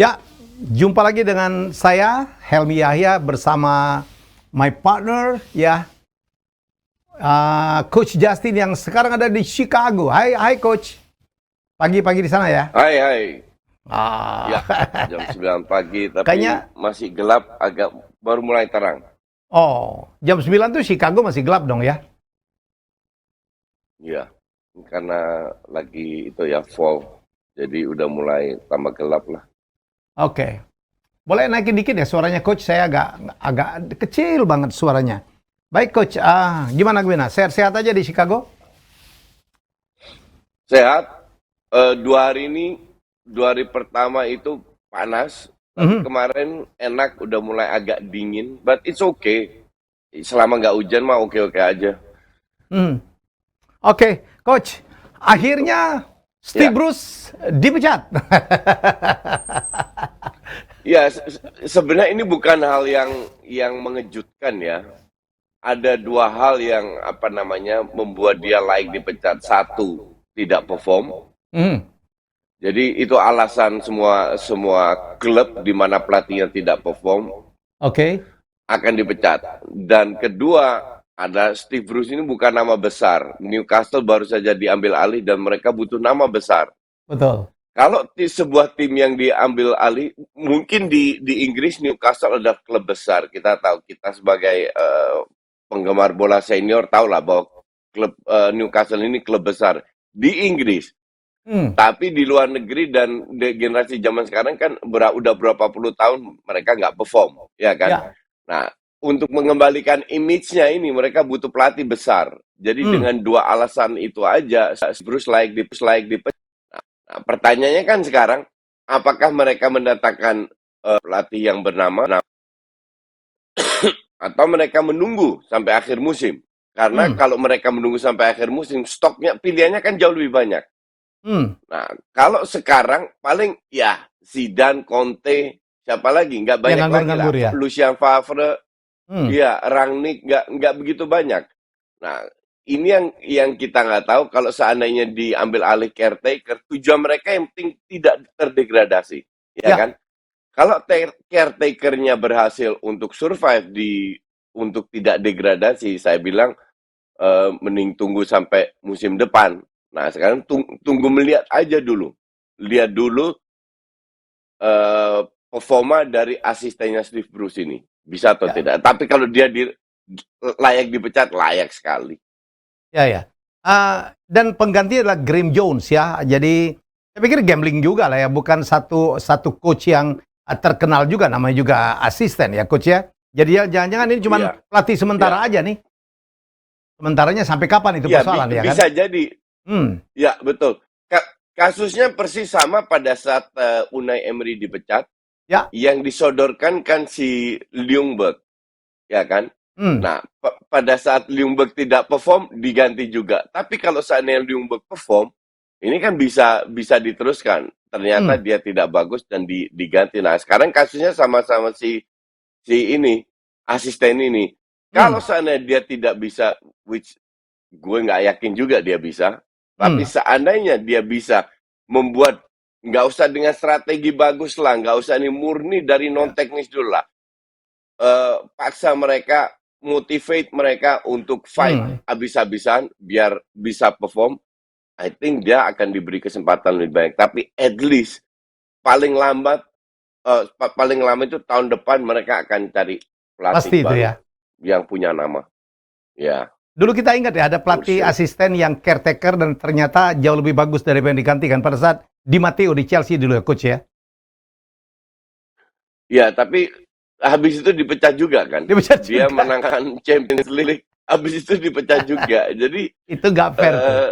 Ya, jumpa lagi dengan saya Helmi Yahya bersama my partner ya, Coach Justin yang sekarang ada di Chicago. Hai Coach. Pagi-pagi di sana ya. Hai, hai. Ya, Ah, jam 9 pagi, tapi kayaknya masih gelap, agak baru mulai terang. jam 9 tuh Chicago masih gelap dong ya. Ya, karena lagi itu ya fall, jadi udah mulai tambah gelap lah. Oke. Boleh naikin dikit ya suaranya Coach, saya agak agak kecil banget suaranya. Baik Coach, gimana? Sehat-sehat aja di Chicago? Sehat, 2 hari ini, 2 hari pertama itu panas, tapi Mhm. kemarin enak, udah mulai agak dingin, but it's okay. Selama nggak hujan mah oke-oke aja. Mhm. Oke, Coach. Gitu. Akhirnya Steve Ya, Bruce dipecat. ya sebenarnya ini bukan hal yang mengejutkan ya. Ada 2 hal yang apa namanya membuat dia layak dipecat. Satu, tidak perform. Hmm, Jadi itu alasan semua semua klub di mana pelatihnya tidak perform oke, akan dipecat. Dan kedua, ada Steve Bruce ini bukan nama besar. Newcastle baru saja diambil alih dan mereka butuh nama besar. betul. Kalau sebuah tim yang diambil alih, mungkin di Inggris Newcastle adalah klub besar. Kita tahu, kita sebagai penggemar bola senior tahu lah bahwa klub Newcastle ini klub besar di Inggris. Hmm, Tapi di luar negeri dan generasi zaman sekarang kan udah berapa puluh tahun mereka nggak perform, ya kan? ya, Nah, untuk mengembalikan image-nya ini mereka butuh pelatih besar. Jadi hmm, dengan 2 alasan itu aja, Bruce like di. Nah, pertanyaannya kan sekarang, apakah mereka mendatangkan pelatih yang bernama atau mereka menunggu sampai akhir musim? Karena hmm, kalau mereka menunggu sampai akhir musim, stoknya pilihannya kan jauh lebih banyak. hmm. Nah, kalau sekarang paling ya Zidane, Conte, siapa lagi? Nggak Yang banyak lagi lah. nganggur-nganggur ya. Lucien Favre, Hmm, ya Rangnick nggak begitu banyak. Nah, ini yang kita nggak tahu kalau seandainya diambil alih caretaker, tujuan mereka yang penting tidak terdegradasi, ya ya, kan? Kalau caretakernya berhasil untuk survive untuk tidak degradasi, saya bilang mending tunggu sampai musim depan. Nah, sekarang tunggu melihat aja dulu. Lihat dulu performa dari asistennya Steve Bruce ini. Bisa atau ya, tidak. Tapi kalau dia layak dipecat, layak sekali. ya. Dan pengganti adalah Graham Jones ya. Jadi saya pikir gambling juga lah ya, bukan satu coach yang terkenal juga, namanya juga asisten ya coach ya. Jadi ya jangan-jangan ini cuma Iya, pelatih sementara iya. aja nih. Sementaranya sampai kapan itu Iya, persoalan ya kan? bisa jadi. Hmm, Ya, betul. Kasusnya persis sama pada saat Unai Emery dipecat. ya, Yang disodorkan kan si Ljungberg, ya kan? hmm, Nah, pada saat Ljungberg tidak perform, diganti juga. Tapi kalau seandainya Ljungberg perform, ini kan bisa bisa diteruskan. Ternyata hmm, dia tidak bagus dan diganti. Nah, sekarang kasusnya sama-sama si ini, asisten ini. Kalau hmm, seandainya dia tidak bisa, which gue nggak yakin juga dia bisa, tapi hmm. seandainya dia bisa membuat, nggak usah dengan strategi bagus lah, nggak usah ini murni dari non Ya. teknis dulu lah, paksa mereka, motivate mereka untuk fight Hmm. habis-habisan biar bisa perform. I think dia akan diberi kesempatan lebih banyak. Tapi at least paling lambat, paling lama itu tahun depan mereka akan cari pelatih Pasti itu baru ya. yang punya nama. Ya, Dulu kita ingat ya ada for pelatih sure. asisten yang caretaker dan ternyata jauh lebih bagus dari yang digantikan pada saat Di Matteo di Chelsea dulu ya coach ya. Ya, tapi habis itu dipecat juga kan. Dipecat Dia juga. menangkan Champions League, habis itu dipecat juga. Jadi Itu nggak fair tuh. eh,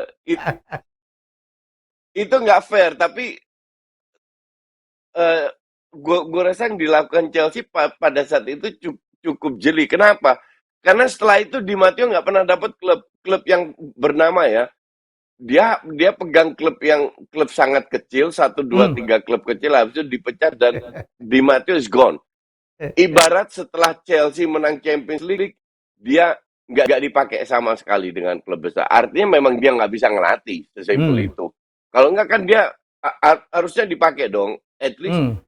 itu nggak fair. Tapi gue rasa yang dilakukan Chelsea pada saat itu cukup jeli. Kenapa? Karena setelah itu Di Matteo nggak pernah dapat klub yang bernama ya. Dia pegang klub sangat kecil, satu dua Hmm. tiga klub kecil, habis itu dipecat dan Di Matteo is gone. Ibarat setelah Chelsea menang Champions League, dia nggak dipakai sama sekali dengan klub besar. Artinya memang dia nggak bisa ngelatih, sesimpel Hmm. itu. Kalau nggak kan dia harusnya dipakai dong. At least Hmm.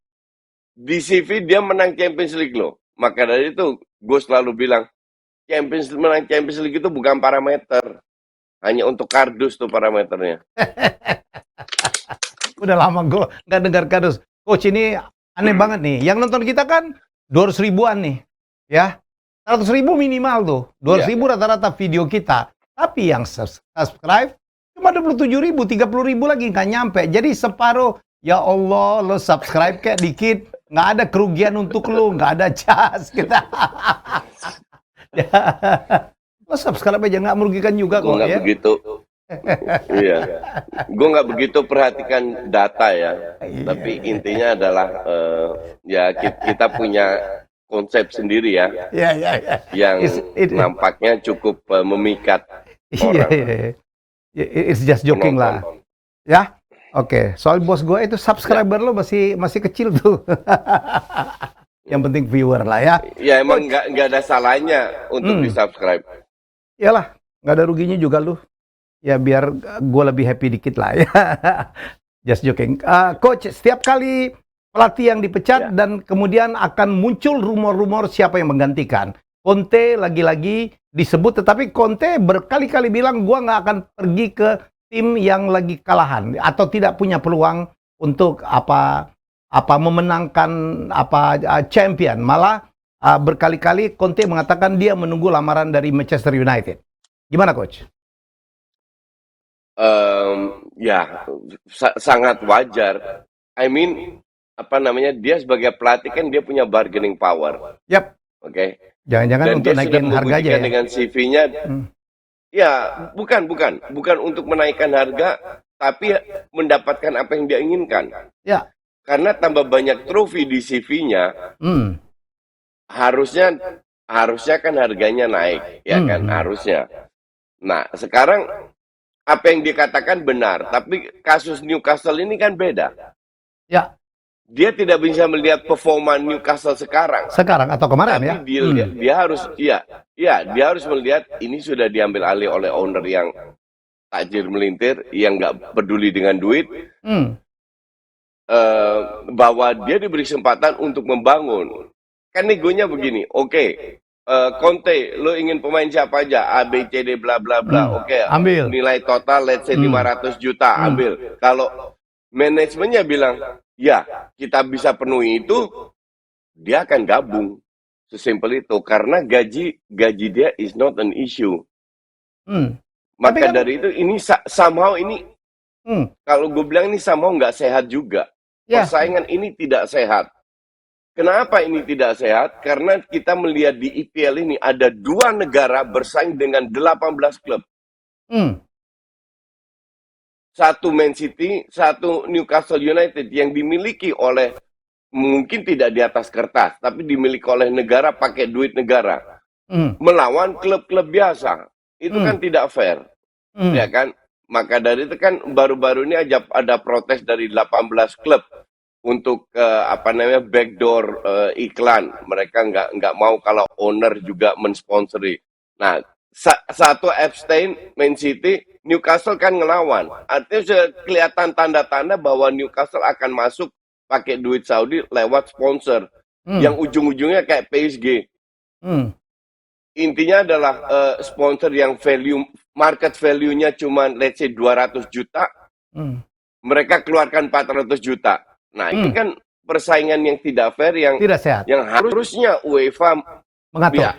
Di CV dia menang Champions League loh. Maka dari itu gue selalu bilang menang Champions League itu bukan parameter, hanya untuk kardus tuh parameternya. Udah lama gue nggak dengar kardus. Coach ini aneh banget nih. Yang nonton kita kan 200 ribuan nih, ya. 100 ribu minimal tuh. 200 ribu rata-rata video kita. Tapi yang subscribe cuma 27 ribu, 30 ribu lagi nggak nyampe. Jadi separuh. Ya Allah, lo subscribe kayak dikit, nggak ada kerugian untuk lo, nggak ada cas kita. Lo subscribe aja nggak merugikan juga kok ya. Begitu. Iya, gue nggak begitu perhatikan data ya. Tapi intinya adalah ya kita punya konsep sendiri ya. Yang nampaknya cukup memikat orang. It's just joking lah. Ya. Oke, soal bos gue itu subscriber lo masih kecil tuh. Yang penting viewer lah ya. Ya emang nggak ada salahnya untuk di subscribe. Iyalah, nggak ada ruginya juga lu. Ya biar gue lebih happy dikit lah ya. Just joking. Coach, setiap kali pelatih yang dipecat dan kemudian akan muncul rumor-rumor siapa yang menggantikan. Conte lagi-lagi disebut, tetapi Conte berkali-kali bilang gue nggak akan pergi ke tim yang lagi kalahan atau tidak punya peluang untuk memenangkan champion. Malah berkali-kali Conte mengatakan dia menunggu lamaran dari Manchester United. Gimana coach? Ya sangat wajar. I mean dia sebagai pelatih kan dia punya bargaining power. Yap. Oke. Jangan-jangan untuk naikin harganya ya. Dengan CV-nya. Ya, bukan untuk menaikkan harga, tapi mendapatkan apa yang dia inginkan. Ya. Karena tambah banyak trofi di CV-nya, harusnya kan harganya naik, ya kan, harusnya. Nah, sekarang apa yang dikatakan benar, tapi kasus Newcastle ini kan beda. Ya. Dia tidak bisa melihat performa Newcastle sekarang. Sekarang atau kemarin ya? Dia harus, dia harus melihat ini sudah diambil alih oleh owner yang tajir melintir, yang nggak peduli dengan duit, bahwa dia diberi kesempatan untuk membangun. Kan negonya begini, Conte, lo ingin pemain siapa aja? A, B, C, D, bla bla bla. Ambil. Nilai total let's say 500 juta, ambil. Kalau manajemennya bilang, ya, kita bisa penuhi itu, dia akan gabung. Sesimpel itu. Karena gaji dia is not an issue. Maka dari itu, ini somehow ini, kalau gue bilang ini somehow nggak sehat juga. Persaingan ini tidak sehat. Kenapa ini tidak sehat? Karena kita melihat di IPL ini ada 2 negara bersaing dengan 18 klub. Satu Man City, satu Newcastle United yang dimiliki oleh, mungkin tidak di atas kertas, tapi dimiliki oleh negara pakai duit negara. Melawan klub-klub biasa. Itu kan tidak fair. Ya kan? Maka dari itu kan baru-baru ini ada protes dari 18 klub untuk backdoor iklan. Mereka nggak mau kalau owner juga mensponsori. Nah, satu abstain Man City, Newcastle kan ngelawan. Artinya sudah kelihatan tanda-tanda bahwa Newcastle akan masuk pakai duit Saudi lewat sponsor. Yang ujung-ujungnya kayak PSG. Intinya adalah sponsor yang market value-nya cuma let's say 200 juta. Mereka keluarkan 400 juta. Nah, ini kan persaingan yang tidak fair, yang tidak sehat. Yang harusnya UEFA mengatur.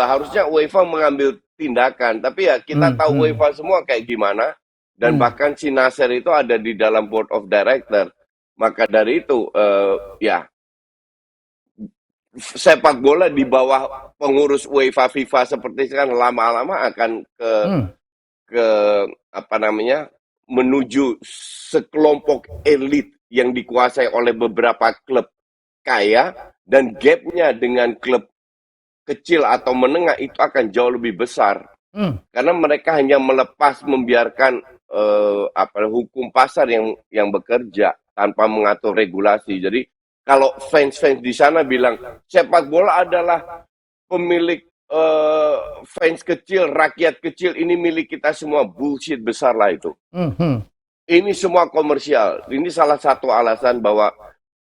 Harusnya UEFA mengambil tindakan, tapi ya kita tahu UEFA semua kayak gimana, dan bahkan si Nasser itu ada di dalam board of director. Maka dari itu sepak bola di bawah pengurus UEFA FIFA seperti itu kan lama-lama akan menuju sekelompok elit yang dikuasai oleh beberapa klub kaya, dan gapnya dengan klub kecil atau menengah itu akan jauh lebih besar. Karena mereka hanya membiarkan hukum pasar yang bekerja tanpa mengatur regulasi. Jadi kalau fans-fans di sana bilang sepak bola adalah pemilik fans kecil, rakyat kecil, ini milik kita semua, bullshit besar lah itu. Ini semua komersial. Ini salah satu alasan bahwa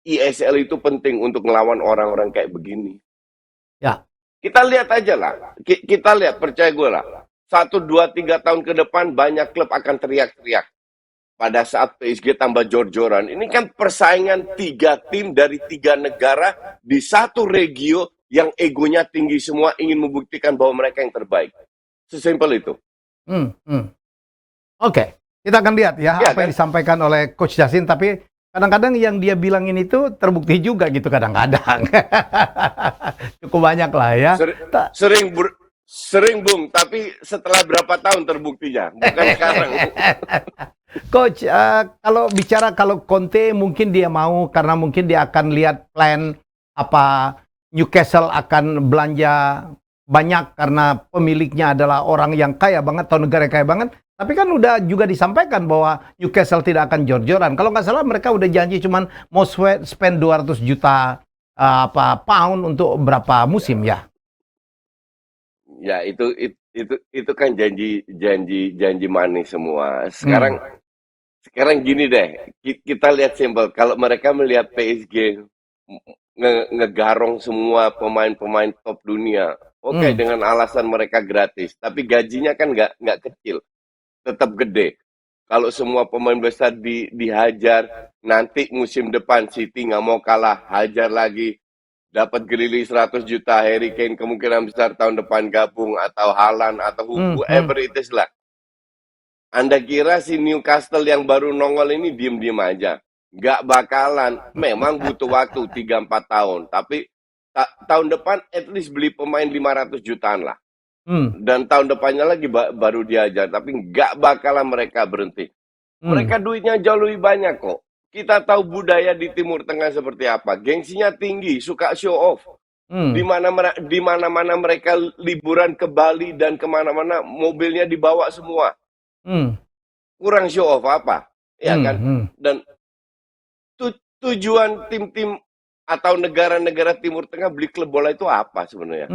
ESL itu penting untuk melawan orang-orang kayak begini. Ya. Kita lihat aja lah. Kita lihat, percaya gue lah. 1, 2, 3 tahun ke depan banyak klub akan teriak-teriak. Pada saat PSG tambah jor-joran. Ini kan persaingan 3 tim dari 3 negara di satu regio yang egonya tinggi semua ingin membuktikan bahwa mereka yang terbaik. Sesimpel itu. Oke. Kita akan lihat ya, Ya apa yang kan? disampaikan oleh Coach Justin. Tapi kadang-kadang yang dia bilangin itu terbukti juga gitu kadang-kadang. Cukup banyak lah ya. Sering Bung, tapi setelah berapa tahun terbuktinya, bukan sekarang. Coach, kalau Conte mungkin dia mau karena mungkin dia akan lihat plan apa Newcastle akan belanja banyak karena pemiliknya adalah orang yang kaya banget atau negara yang kaya banget. Tapi kan udah juga disampaikan bahwa Newcastle tidak akan jor-joran. Kalau nggak salah mereka udah janji cuman mau spend 200 juta pound untuk berapa musim ya? Ya itu kan janji manis semua. Sekarang gini deh, kita lihat simpel. Kalau mereka melihat PSG ngegarong semua pemain-pemain top dunia, oke, dengan alasan mereka gratis, tapi gajinya kan nggak kecil, tetap gede. Kalau semua pemain besar dihajar, nanti musim depan City nggak mau kalah, hajar lagi, dapat Grealish 100 juta, Harry Kane kemungkinan besar tahun depan gabung, atau Haaland, atau whoever it is lah. Anda kira si Newcastle yang baru nongol ini diem-diem aja? Nggak bakalan. Memang butuh waktu 3-4 tahun. Tapi tahun depan at least beli pemain 500 jutaan lah. Dan tahun depannya lagi baru diajar. Tapi nggak bakalan mereka berhenti. Mereka duitnya jauh lebih banyak kok. Kita tahu budaya di Timur Tengah seperti apa. Gengsinya tinggi, suka show off. Di mana-mana mereka liburan ke Bali dan kemana-mana mobilnya dibawa semua. Kurang show off apa? Ya kan? Dan tujuan tim-tim atau negara-negara Timur Tengah beli klub bola itu apa sebenarnya?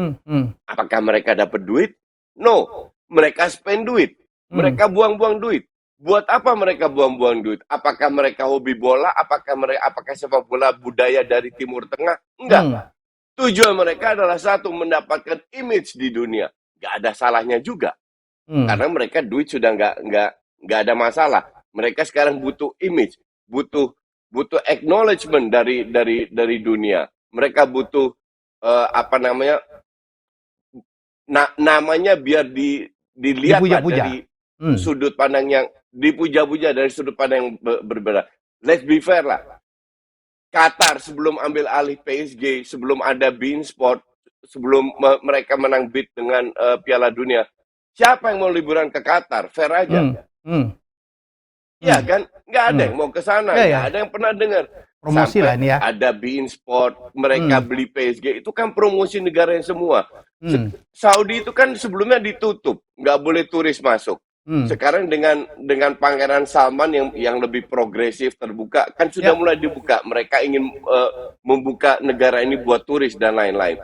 Apakah mereka dapat duit? No. Mereka spend duit. Mereka buang-buang duit. Buat apa mereka buang-buang duit? Apakah mereka hobi bola? Apakah sepak bola budaya dari Timur Tengah? Enggak. Tujuan mereka adalah satu, mendapatkan image di dunia. Gak ada salahnya juga. Karena mereka duit sudah nggak ada masalah. Mereka sekarang butuh image, butuh acknowledgement dari dunia. Mereka butuh namanya biar dilihat dari sudut pandang yang dipuja-puja, dari sudut pandang yang berbeda. Let's be fair lah. Qatar sebelum ambil alih PSG, sebelum ada beIN Sport, sebelum mereka menang bid dengan Piala Dunia, siapa yang mau liburan ke Qatar? Fair aja. Ya kan? Nggak ada yang mau ke sana. Nggak ada yang pernah dengar. Promosi lah ini ya. Ada beIN Sport, mereka beli PSG. Itu kan promosi negara yang semua. Saudi itu kan sebelumnya ditutup. Nggak boleh turis masuk. Sekarang dengan Pangeran Salman yang lebih progresif, terbuka, kan sudah mulai dibuka. Mereka ingin membuka negara ini buat turis dan lain-lain.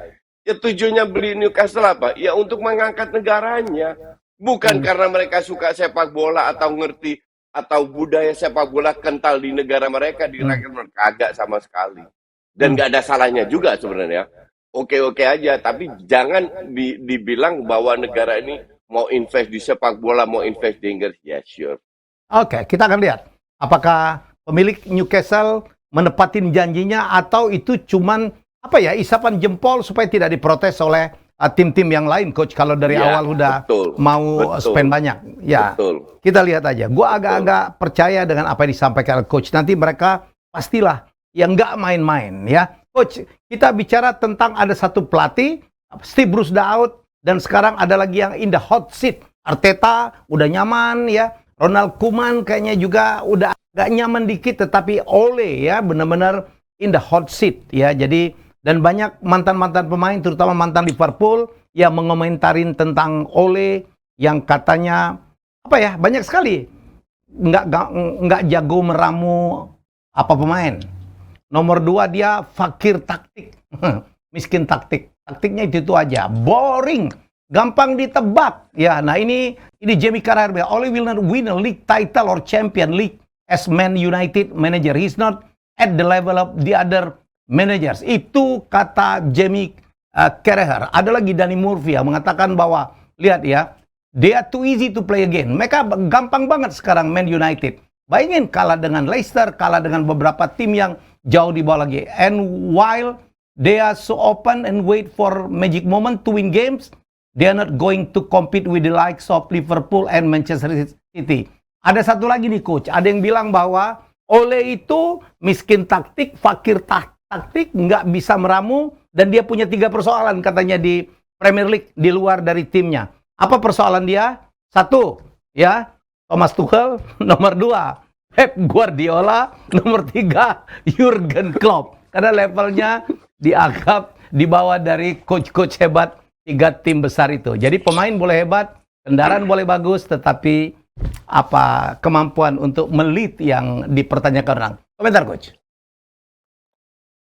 Ya tujuannya beli Newcastle apa? Ya untuk mengangkat negaranya. Bukan karena mereka suka sepak bola atau ngerti atau budaya sepak bola kental di negara mereka, di rakyat mereka. Kagak sama sekali. Dan nggak ada salahnya juga sebenarnya. Oke-oke aja, tapi jangan dibilang bahwa negara ini mau invest di sepak bola, mau invest di Inggris. Ya, sure. Oke, kita akan lihat apakah pemilik Newcastle menepatin janjinya atau itu cuman isapan jempol supaya tidak diprotes oleh tim-tim yang lain, Coach. Kalau dari awal udah mau spend banyak, ya. Kita lihat aja. Gua agak-agak percaya dengan apa yang disampaikan Coach. Nanti mereka pastilah yang nggak main-main, ya. Coach, kita bicara tentang ada satu pelatih, Steve Bruce udah out, dan sekarang ada lagi yang in the hot seat. Arteta udah nyaman, ya. Ronald Koeman kayaknya juga udah agak nyaman dikit, tetapi Ole ya benar-benar in the hot seat, ya. Jadi dan banyak mantan-mantan pemain, terutama mantan Liverpool, yang mengomentarin tentang Ole yang katanya banyak sekali nggak jago meramu pemain. Nomor 2 dia fakir taktik, miskin taktik. Taktiknya itu aja, boring, gampang ditebak. Ya, nah ini Jamie Carragher. Ole will not win a league title or champion league as Man United manager. He's not at the level of the other managers. Itu kata Jamie Carragher. Ada lagi Danny Murphy yang mengatakan bahwa, lihat ya, they are too easy to play again. Mereka gampang banget sekarang Man United. Bayangin kalah dengan Leicester, kalah dengan beberapa tim yang jauh di bawah lagi. And while they are so open and wait for magic moment to win games, they are not going to compete with the likes of Liverpool and Manchester City. Ada satu lagi nih coach, ada yang bilang bahwa Ole itu miskin taktik, fakir taktik, nggak bisa meramu, dan dia punya 3 persoalan katanya di Premier League di luar dari timnya. Apa persoalan dia? 1, ya, Thomas Tuchel. Nomor 2, Pep Guardiola. Nomor 3, Jurgen Klopp. Karena levelnya dianggap di bawah dari coach-coach hebat 3 tim besar itu. Jadi pemain boleh hebat, kendaraan boleh bagus, tetapi apa kemampuan untuk melit yang dipertanyakan orang. Komentar coach.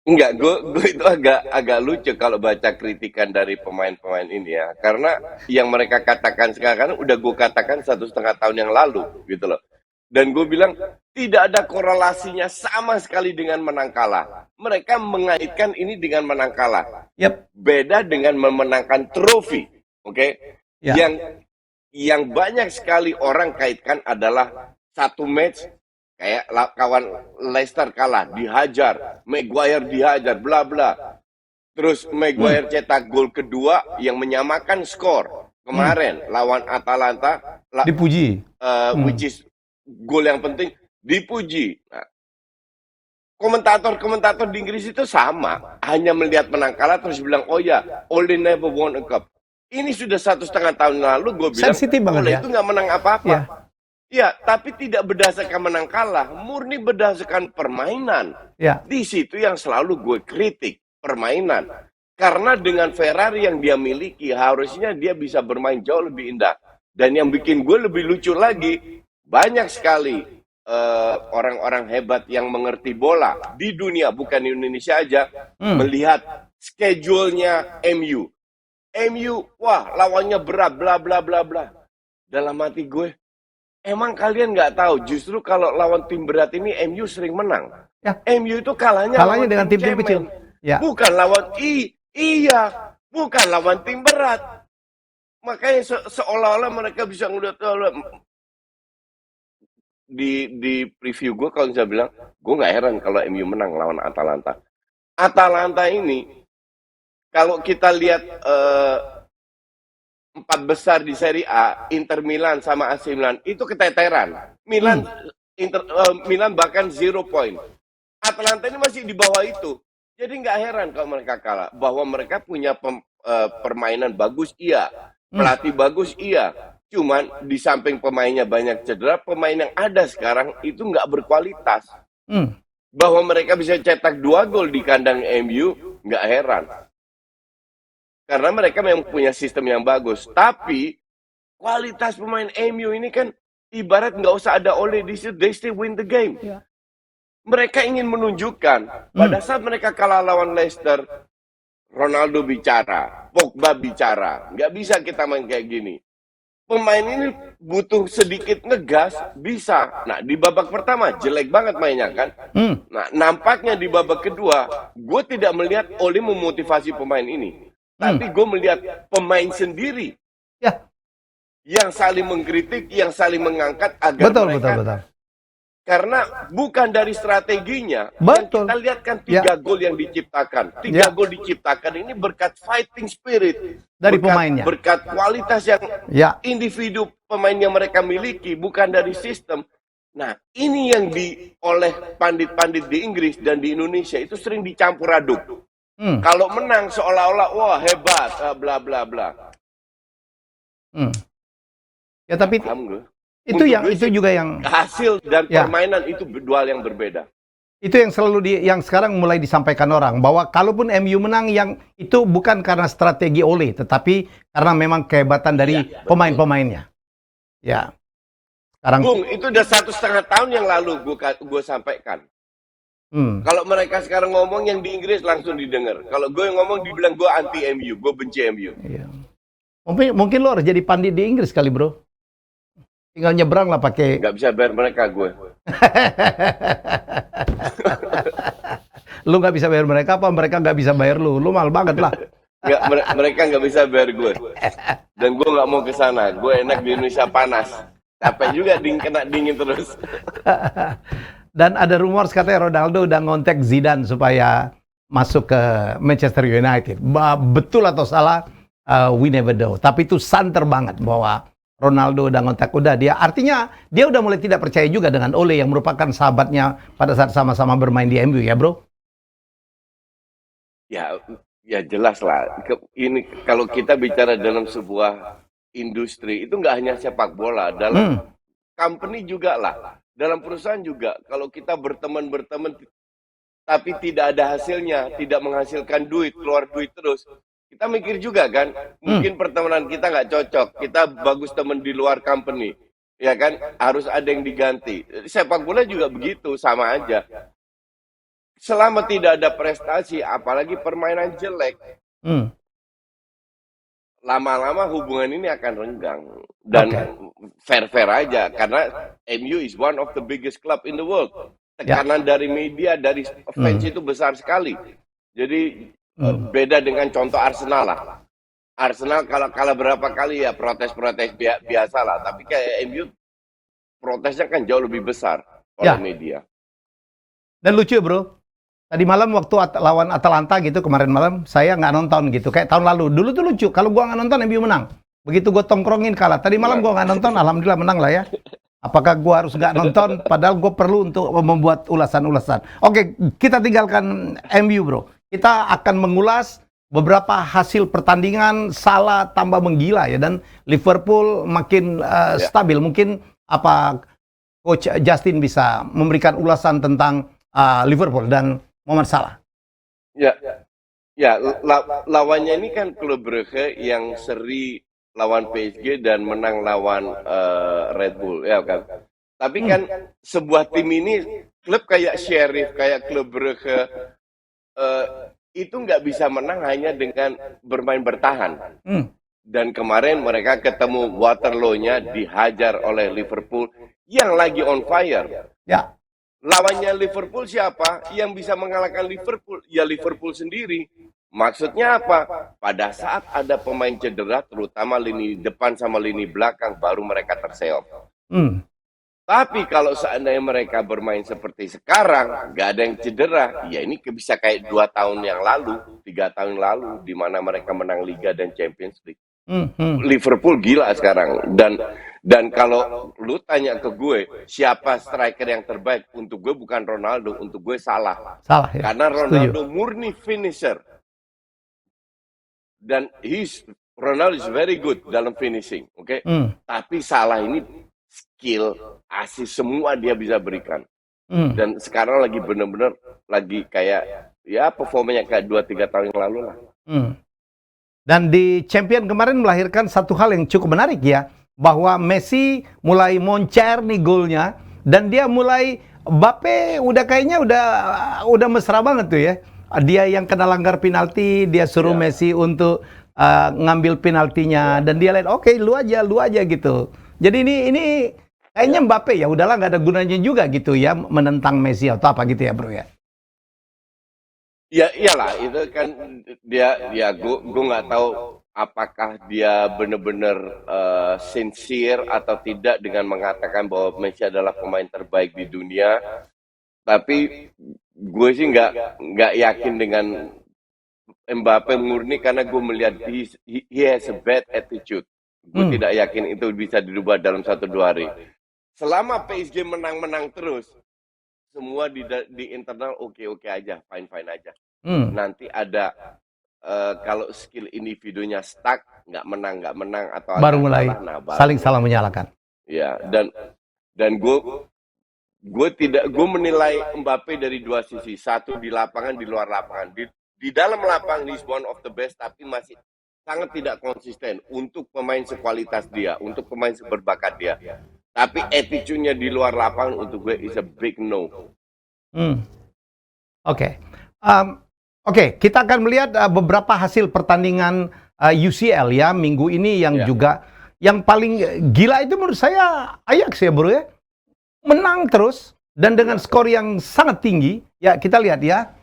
Enggak, gue itu agak lucu kalau baca kritikan dari pemain-pemain ini ya, karena yang mereka katakan sekarang udah gue katakan 1,5 tahun yang lalu gitu loh. Dan gue bilang tidak ada korelasinya sama sekali dengan menang kalah. Mereka mengaitkan ini dengan menang kalah. Yep. Beda dengan memenangkan trofi, oke? Ya. Yang banyak sekali orang kaitkan adalah satu match. Kayak kawan Leicester kalah, dihajar, Maguire dihajar, bla bla. Terus Maguire cetak gol kedua yang menyamakan skor kemarin lawan Atalanta. Dipuji. Which is gol yang penting, dipuji. Nah, komentator di Inggris itu sama, hanya melihat menang kalah terus bilang, oh ya, Ole never won a cup. Ini sudah 1,5 tahun lalu gue bilang, Sensitif banget Ole ya. itu nggak menang apa-apa. Ya. Ya, tapi tidak berdasarkan menang kalah, murni berdasarkan permainan. Ya. Di situ yang selalu gue kritik, permainan. Karena dengan Ferrari yang dia miliki, harusnya dia bisa bermain jauh lebih indah. Dan yang bikin gue lebih lucu lagi, banyak sekali orang-orang hebat yang mengerti bola di dunia, bukan di Indonesia aja, melihat schedule-nya MU. MU, wah lawannya berat, bla bla bla bla. Dalam hati gue, emang kalian nggak tahu, justru kalau lawan tim berat ini MU sering menang. Ya. MU itu kalahnya dengan tim-tim cemen. kecil. Ya. Bukan lawan bukan lawan tim berat. Makanya seolah-olah mereka bisa ngeliat di preview gue kalau saya bilang, gue nggak heran kalau MU menang lawan Atalanta. Atalanta ini kalau kita lihat 4 besar di Serie A, Inter Milan sama AC Milan, itu keteteran. Milan bahkan 0 point. Atalanta ini masih di bawah itu. Jadi nggak heran kalau mereka kalah. Bahwa mereka punya permainan bagus, iya. Pelatih bagus, iya. Cuman di samping pemainnya banyak cedera, pemain yang ada sekarang itu nggak berkualitas. Bahwa mereka bisa cetak 2 gol di kandang MU, nggak heran. Karena mereka memang punya sistem yang bagus. Tapi kualitas pemain MU ini kan ibarat nggak usah ada Ole di situ, they still win the game. Ya. Mereka ingin menunjukkan pada saat mereka kalah lawan Leicester, Ronaldo bicara, Pogba bicara, nggak bisa kita main kayak gini. Pemain ini butuh sedikit ngegas, bisa. Nah, di babak pertama jelek banget mainnya kan. Nah, nampaknya di babak kedua, gue tidak melihat Ole memotivasi pemain ini. Tapi gue melihat pemain sendiri yang saling mengkritik, yang saling mengangkat agar mereka. Betul. Karena bukan dari strateginya. Yang kita lihat kan 3 gol yang diciptakan. 3 gol diciptakan ini berkat fighting spirit. Dari pemainnya. Berkat kualitas yang individu pemain yang mereka miliki. Bukan dari sistem. Nah, ini yang oleh pandit-pandit di Inggris dan di Indonesia itu sering dicampur aduk. Kalau menang seolah-olah wah hebat, bla bla bla. Ya tapi itu juga yang hasil dan permainan itu 2 hal yang berbeda. Itu yang selalu yang sekarang mulai disampaikan orang bahwa kalaupun MU menang yang itu bukan karena strategi Ole, tetapi karena memang kehebatan dari pemain-pemainnya. Ya. Sekarang Bung, itu udah 1,5 tahun yang lalu gue sampaikan. Kalau mereka sekarang ngomong yang di Inggris langsung didengar. Kalau gue ngomong dibilang gue anti MU, gue benci MU. Iya. Mungkin lo harus jadi pandit di Inggris kali, bro. Tinggal nyebrang lah pakai. Nggak bisa bayar mereka gue. Lu nggak bisa bayar mereka apa mereka nggak bisa bayar lu? Lu mahal banget lah. Nggak, mereka nggak bisa bayar gue. Dan gue nggak mau ke sana. Gue enak di Indonesia panas. Capek juga kena dingin terus. Dan ada rumor katanya Ronaldo udah ngontek Zidane supaya masuk ke Manchester United. Betul atau salah, we never know. Tapi itu santer banget bahwa Ronaldo udah ngontek, udah dia. Artinya dia udah mulai tidak percaya juga dengan Ole yang merupakan sahabatnya pada saat sama-sama bermain di MU ya bro? Ya, ya jelas lah. Ini kalau kita bicara dalam sebuah industri itu nggak hanya sepak bola, dalam company juga lah. Dalam perusahaan juga, kalau kita berteman tapi tidak ada hasilnya, tidak menghasilkan duit, keluar duit terus, kita mikir juga kan, mungkin pertemanan kita nggak cocok, kita bagus teman di luar company, ya kan, harus ada yang diganti. Sepak bola juga begitu, sama aja. Selama tidak ada prestasi, apalagi permainan jelek, lama-lama hubungan ini akan renggang. Dan fair-fair aja, karena MU is one of the biggest club in the world. Tekanan dari media, dari fans itu besar sekali. Jadi beda dengan contoh Arsenal lah. Arsenal kalau kalah berapa kali ya protes-protes biasa lah. Tapi kayak MU protesnya kan jauh lebih besar oleh media. Dan lucu bro, tadi malam waktu lawan Atalanta gitu, kemarin malam saya nggak nonton gitu, kayak tahun lalu. Dulu tuh lucu, kalau gua nggak nonton MU menang. Begitu gua tongkrongin kalah. Tadi malam gua nggak nonton, alhamdulillah menang lah ya. Apakah gua harus nggak nonton? Padahal gua perlu untuk membuat ulasan-ulasan. Oke, kita tinggalkan MU bro. Kita akan mengulas beberapa hasil pertandingan Salah tambah menggila ya, dan Liverpool makin stabil. Mungkin apa Coach Justin bisa memberikan ulasan tentang Liverpool dan Mohamed Salah. Ya, lawannya ini kan klub Brugge yang seri lawan PSG dan menang lawan Red Bull, ya kan. Tapi kan sebuah tim ini, klub kayak Sheriff, kayak klub Brugge, itu nggak bisa menang hanya dengan bermain bertahan. Dan kemarin mereka ketemu Waterloo-nya dihajar oleh Liverpool yang lagi on fire. Ya. Lawannya Liverpool siapa? Yang bisa mengalahkan Liverpool? Ya Liverpool sendiri. Maksudnya apa? Pada saat ada pemain cedera, terutama lini depan sama lini belakang, baru mereka terseok. Tapi kalau seandainya mereka bermain seperti sekarang, nggak ada yang cedera, ya ini bisa kayak 2 tahun yang lalu, 3 tahun lalu, di mana mereka menang Liga dan Champions League. Liverpool gila sekarang. Dan kalau lu tanya ke gue, siapa striker yang terbaik? Untuk gue bukan Ronaldo, untuk gue Salah. Salah ya. Karena Ronaldo murni finisher. Dan Ronaldo is very good dalam finishing, oke? Tapi Salah ini skill, asis semua dia bisa berikan. Dan sekarang lagi bener-bener lagi kayak ya performanya kayak 2-3 tahun yang lalu lah. Dan di Champion kemarin melahirkan satu hal yang cukup menarik ya, bahwa Messi mulai moncer nih golnya, dan dia mulai Mbappe udah kayaknya udah mesra banget tuh ya. Dia yang kena langgar penalti, dia suruh Messi untuk ngambil penaltinya, dan dia lihat oke, lu aja gitu. Jadi ini kayaknya Mbappe ya udahlah, nggak ada gunanya juga gitu ya menentang Messi atau apa gitu ya bro ya. Ya iyalah, itu kan dia gue nggak tahu apakah dia benar-benar sincere atau tidak dengan mengatakan bahwa Messi adalah pemain terbaik di dunia. Tapi gue sih nggak yakin dengan Mbappe murni, karena gue melihat he has a bad attitude. Gue tidak yakin itu bisa dirubah dalam 1-2 hari. Selama PSG menang-menang terus, semua di internal oke aja, fine aja. Nanti ada kalau skill individunya stuck, nggak menang atau baru mulai saling salah menyalahkan. Ya, dan gue menilai Mbappe dari 2 sisi. Satu di lapangan, di luar lapangan. Di dalam lapangan is one of the best, tapi masih sangat tidak konsisten untuk pemain sekualitas dia, untuk pemain seberbakat dia. Tapi attitude-nya di luar lapangan untuk gue is a big no. Oke, kita akan melihat beberapa hasil pertandingan UCL ya minggu ini yang juga yang paling gila itu menurut saya Ajax ya bro ya. Menang terus dan dengan skor yang sangat tinggi. Ya kita lihat ya.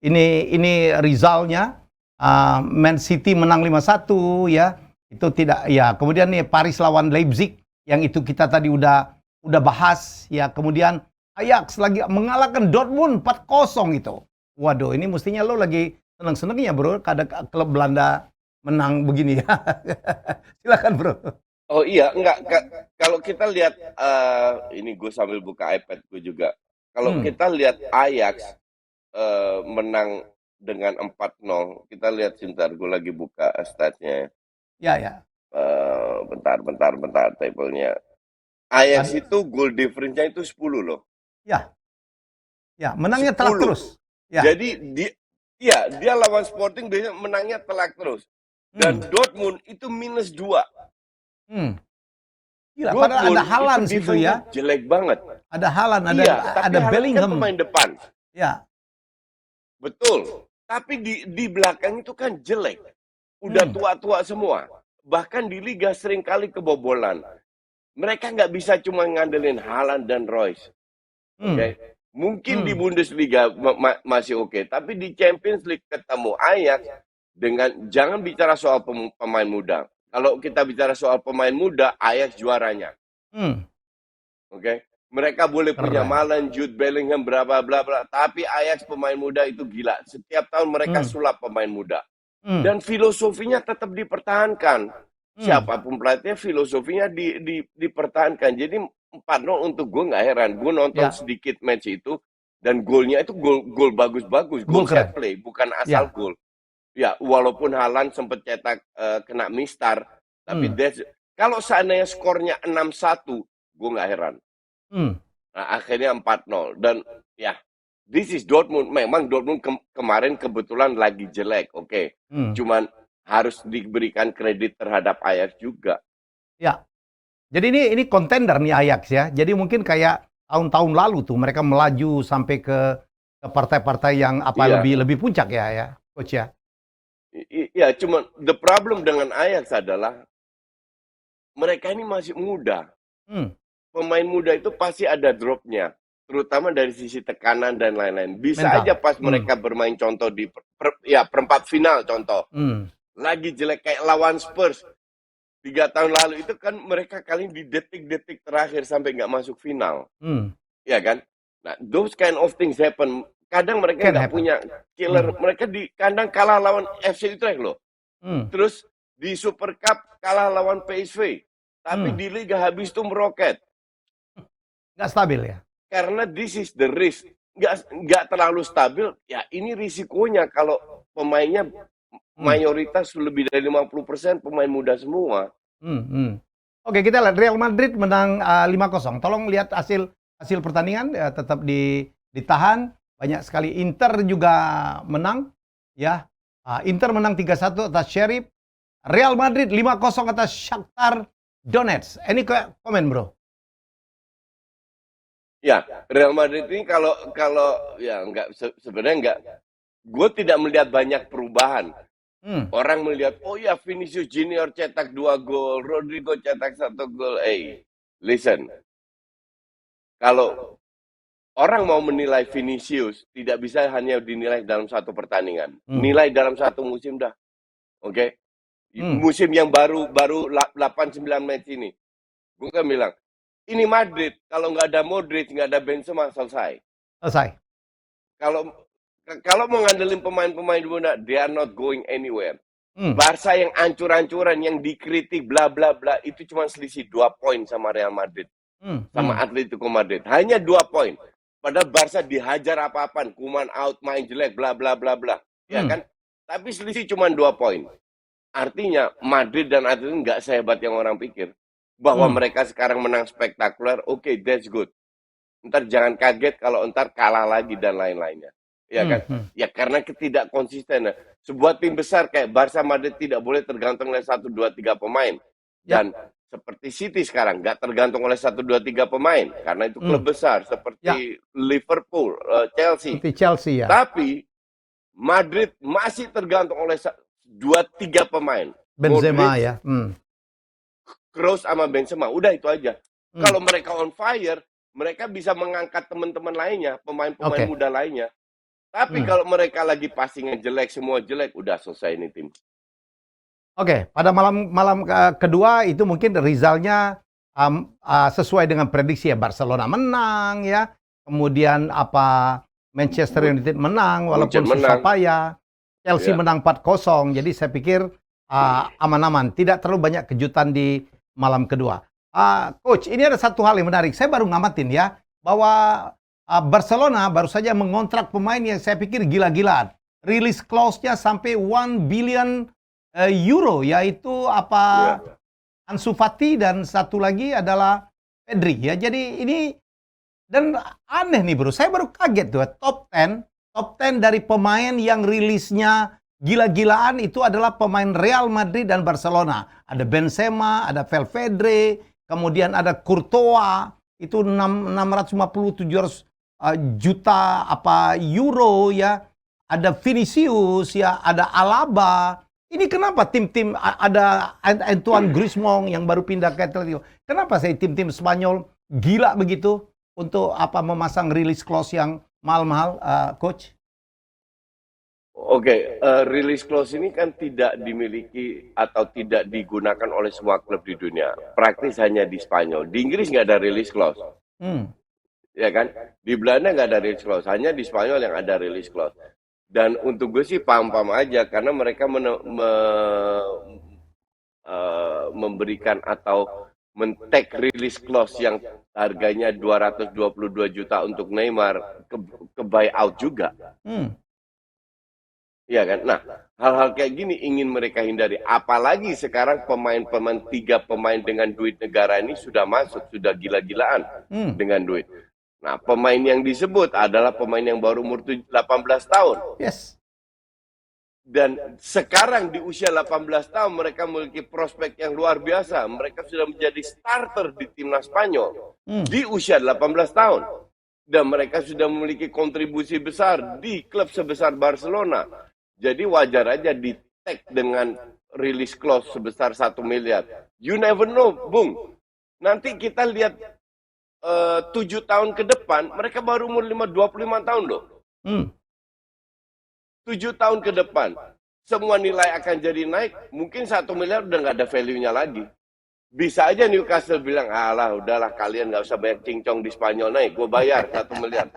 ini resultnya Man City menang 5-1 ya. Itu tidak ya. Kemudian nih Paris lawan Leipzig yang itu kita tadi udah bahas ya. Kemudian Ajax lagi mengalahkan Dortmund 4-0 itu. Waduh, ini mestinya lo lagi seneng-senengnya bro, ada klub Belanda menang begini ya. Silakan bro. Oh iya, enggak. Kalau kita lihat, ini gue sambil buka iPad gue juga. Kalau Hmm, kita lihat Ajax menang dengan 4-0, kita lihat sebentar, gue lagi buka statsnya. ya ya. Bentar, tabelnya. Ajax Ad- itu goal difference-nya itu 10 loh. Ya, ya, menangnya telak 10. terus. Ya. Jadi dia lawan Sporting biasanya menangnya telak terus. Dan Hmm, Dortmund itu -2. hmm. Gila, padahal ada Dortmund itu Haaland situ defense-nya ya. jelek banget. Ada Haaland, Iya, tapi ada Haaland kan Bellingham. pemain depan. Ya. Betul. Tapi di belakang itu kan jelek. Udah Hmm, tua-tua semua. Bahkan di liga sering kali kebobolan. Mereka nggak bisa cuma ngandelin Haaland dan Royce. hmm, Oke. Mungkin di hmm. Bundesliga masih oke. Tapi di Champions League ketemu Ajax dengan jangan bicara soal pemain muda. Kalau kita bicara soal pemain muda, Ajax juaranya. Hmm. Oke. Mereka boleh punya Keren. Malan, Jude Bellingham, berapa bla bla, tapi Ajax pemain muda itu gila. Setiap tahun mereka Hmm, sulap pemain muda. hmm, Dan filosofinya tetap dipertahankan. hmm. Siapapun pelatihnya, filosofinya dipertahankan. Jadi 4-0 untuk gue nggak heran. Gue nonton Ya, sedikit match itu dan golnya itu gol bagus-bagus, gol gol set keren. play, bukan asal Ya. gol. Ya, walaupun Haaland sempat cetak kena mistar, tapi Hmm, kalau seandainya skornya 6-1, gue nggak heran. hmm, Nah, akhirnya 4-0 dan ya, this is Dortmund. Memang Dortmund kemarin kebetulan lagi jelek, oke. hmm. Cuman harus diberikan kredit terhadap Ajax juga. Ya. Jadi ini kontender nih Ajax ya. Jadi mungkin kayak tahun-tahun lalu tuh mereka melaju sampai ke partai-partai yang apa Iya, lebih puncak ya, coach ya. iya. Cuman the problem dengan Ajax adalah mereka ini masih muda. Hmm, Pemain muda itu pasti ada dropnya, terutama dari sisi tekanan dan lain-lain. Bisa aja mental. pas Hmm, mereka bermain contoh di ya perempat final contoh, hmm, lagi jelek kayak lawan Spurs 3 tahun lalu itu kan mereka kali di detik-detik terakhir sampai nggak masuk final, hmm. ya kan? Nah, those kind of things happen. Kadang mereka Can nggak happen. punya killer. Hmm, Mereka di kandang kalah lawan FC Utrecht loh. hmm, Terus di Super Cup kalah lawan PSV. Tapi hmm. di Liga habis itu meroket. Nggak stabil ya. Karena this is the risk. Nggak terlalu stabil. Ya ini risikonya kalau pemainnya Hmm, mayoritas lebih dari 50% pemain muda semua. hmm, hmm. Oke, kita lihat Real Madrid menang 5-0. Tolong lihat hasil hasil pertandingan ya, tetap ditahan. Banyak sekali Inter juga menang ya. Inter menang 3-1 atas Sheriff. Real Madrid 5-0 atas Shakhtar Donetsk. Ini komen, Bro. Ya, Real Madrid ini kalau kalau ya nggak sebenarnya nggak, gue tidak melihat banyak perubahan. Hmm, Orang melihat, oh ya Vinicius Junior cetak 2 gol, Rodrigo cetak 1 gol. Listen, kalau orang mau menilai Vinicius tidak bisa hanya dinilai dalam satu pertandingan. hmm, Nilai dalam satu musim dah. Oke. hmm. Musim yang baru 8-9 match ini. Gue kan bilang, ini Madrid kalau nggak ada Modric, nggak ada Benzema selesai. Selesai. Kalau kalau mau ngandelin pemain-pemain muda, they are not going anywhere. Hmm, Barca yang ancur-ancuran, yang dikritik, bla bla bla, itu cuma selisih 2 poin sama Real Madrid, hmm, sama hmm, Atletico Madrid. Hanya 2 poin. Padahal Barca dihajar apa-apaan, Kuman out, main jelek, bla bla bla bla, ya hmm, kan? Tapi selisih cuma 2 poin. Artinya Madrid dan Atletico nggak sehebat yang orang pikir. Bahwa hmm, mereka sekarang menang spektakuler, oke, that's good. Ntar jangan kaget kalau ntar kalah lagi dan lain-lainnya. Ya hmm, kan? hmm. Ya karena ketidakkonsistenan. Sebuah tim besar kayak Barca Madrid tidak boleh tergantung oleh 1, 2, 3 pemain. Ya, Dan seperti City sekarang nggak tergantung oleh 1, 2, 3 pemain karena itu hmm, klub besar ya. seperti Liverpool, Chelsea. Seperti Chelsea ya. Tapi Madrid masih tergantung oleh 2, 3 pemain. Benzema Modric, ya. Hmm, Kroos sama Benzema. Udah itu aja. hmm. Kalau mereka on fire, mereka bisa mengangkat teman-teman lainnya, pemain-pemain Oke. muda lainnya. Tapi Hmm. kalau mereka lagi passingnya jelek, semua jelek, udah selesai ini tim. Oke, pada malam kedua itu mungkin resultnya sesuai dengan prediksi ya, Barcelona menang ya, kemudian Manchester United menang Munchen walaupun susah menang. payah, Chelsea Ya. menang 4-0. Jadi saya pikir aman-aman, tidak terlalu banyak kejutan di malam kedua. Coach, ini ada satu hal yang menarik. Saya baru ngamatin ya bahwa Barcelona baru saja mengontrak pemain yang saya pikir gila-gilaan. Release clause-nya sampai 1 billion euro, yaitu Ya. Ansu Fati dan satu lagi adalah Pedri ya. Jadi ini dan aneh nih bro, saya baru kaget tuh top 10 dari pemain yang rilisnya gila-gilaan itu adalah pemain Real Madrid dan Barcelona. Ada Benzema, ada Valverde, kemudian ada Courtois, itu 650 700 juta euro ya. Ada Vinicius ya, ada Alaba. Ini kenapa tim-tim ada Antoine Griezmann yang baru pindah ke Atletico. Kenapa saya tim-tim Spanyol gila begitu untuk memasang release clause yang mahal-mahal, coach? Oke, release clause ini kan tidak dimiliki atau tidak digunakan oleh semua klub di dunia. Praktis hanya di Spanyol. Di Inggris nggak ada release clause. Hmm. Ya kan? Di Belanda nggak ada release clause. Hanya di Spanyol yang ada release clause. Dan untuk gue sih paham-paham aja. Karena mereka memberikan atau men-take release clause yang harganya 222 juta untuk Neymar ke buyout juga. Hmm. Iya kan? Nah, hal-hal kayak gini ingin mereka hindari. Apalagi sekarang pemain-pemain 3 pemain dengan duit negara ini sudah masuk, sudah gila-gilaan dengan duit. Nah, pemain yang disebut adalah pemain yang baru umur 18 tahun. Yes. Dan sekarang di usia 18 tahun mereka memiliki prospek yang luar biasa. Mereka sudah menjadi starter di timnas Spanyol di usia 18 tahun. Dan mereka sudah memiliki kontribusi besar di klub sebesar Barcelona. Jadi wajar aja di tag dengan release clause sebesar 1 miliar. You never know, Bung. Nanti kita lihat 7 tahun ke depan, mereka baru umur 25 tahun loh. 7 tahun ke depan, semua nilai akan jadi naik, mungkin 1 miliar udah nggak ada value-nya lagi. Bisa aja Newcastle bilang, alah udahlah kalian nggak usah banyak cincong di Spanyol, naik gue bayar 1 miliar.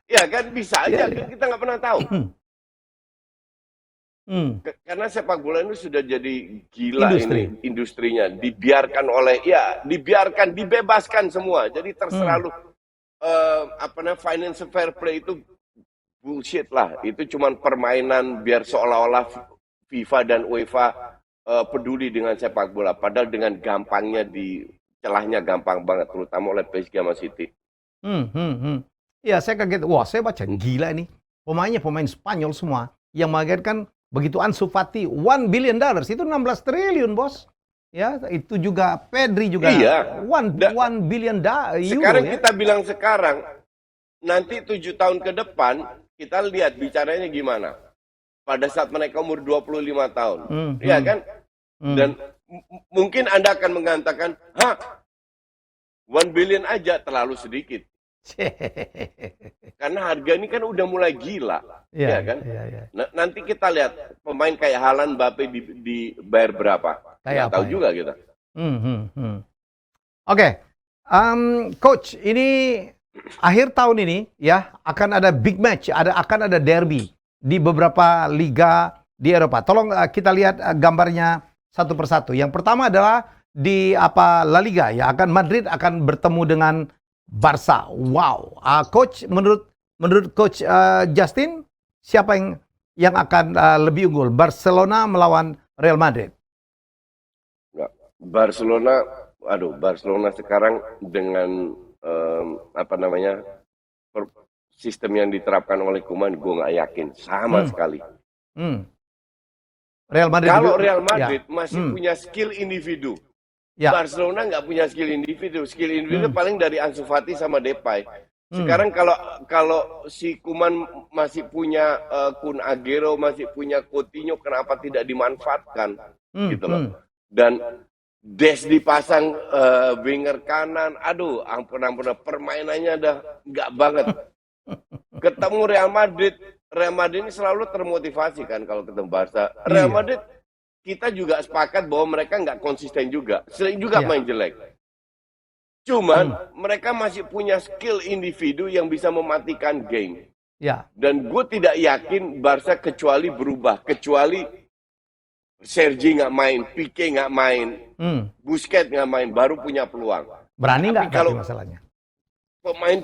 Ya kan, bisa aja, kita nggak pernah tahu. Karena sepak bola ini sudah jadi gila industrinya, dibebaskan semua. Jadi terserah lu financial fair play itu bullshit lah. Itu cuma permainan biar seolah-olah FIFA dan UEFA peduli dengan sepak bola. Padahal dengan gampangnya celahnya gampang banget, terutama oleh PSG sama City. Ya saya kaget. Wah saya baca gila nih. Pemainnya pemain Spanyol semua yang mengagetkan. Begitu Ansu Fati, $1 billion, itu 16 triliun, bos. Ya, itu juga Pedri juga. Iya. 1 billion euro. Sekarang kita bilang sekarang, nanti 7 tahun ke depan, kita lihat bicaranya gimana. Pada saat mereka umur 25 tahun. Iya kan? Dan mungkin Anda akan mengatakan, 1 billion aja terlalu sedikit. Karena harga ini kan udah mulai gila, ya kan? Nah, nanti kita lihat pemain kayak Haaland, Mbappe dibayar berapa? Nggak tahu juga kita. Oke, coach, ini akhir tahun ini ya akan ada big match, akan ada derby di beberapa liga di Eropa. Tolong kita lihat gambarnya satu persatu. Yang pertama adalah di La Liga ya, Madrid akan bertemu dengan Barca. Wow. Coach, menurut coach Justin, siapa yang akan lebih unggul? Barcelona melawan Real Madrid. Barcelona sekarang dengan sistem yang diterapkan oleh Koeman, gue nggak yakin sama sekali. Real Madrid. Kalau Real Madrid masih punya skill individu. Barcelona nggak punya skill individu. Skill individu paling dari Ansu Fati sama Depay. Sekarang kalau si Koeman masih punya Kun Agüero, masih punya Coutinho, kenapa tidak dimanfaatkan? Gitu loh. Dan Des dipasang winger kanan, aduh ampun permainannya udah nggak banget. Ketemu Real Madrid, Real Madrid ini selalu termotivasi kan kalau ketemu Barca. Real Iya, Madrid kita juga sepakat bahwa mereka nggak konsisten juga, sering juga iya. main jelek. Cuman Hmm, mereka masih punya skill individu yang bisa mematikan game. ya. Dan gue tidak yakin Barca kecuali berubah, kecuali Sergi nggak main, Pique nggak main, Hmm. Busquets nggak main, baru punya peluang. Berani Tapi nggak tapi kalau masalahnya? pemain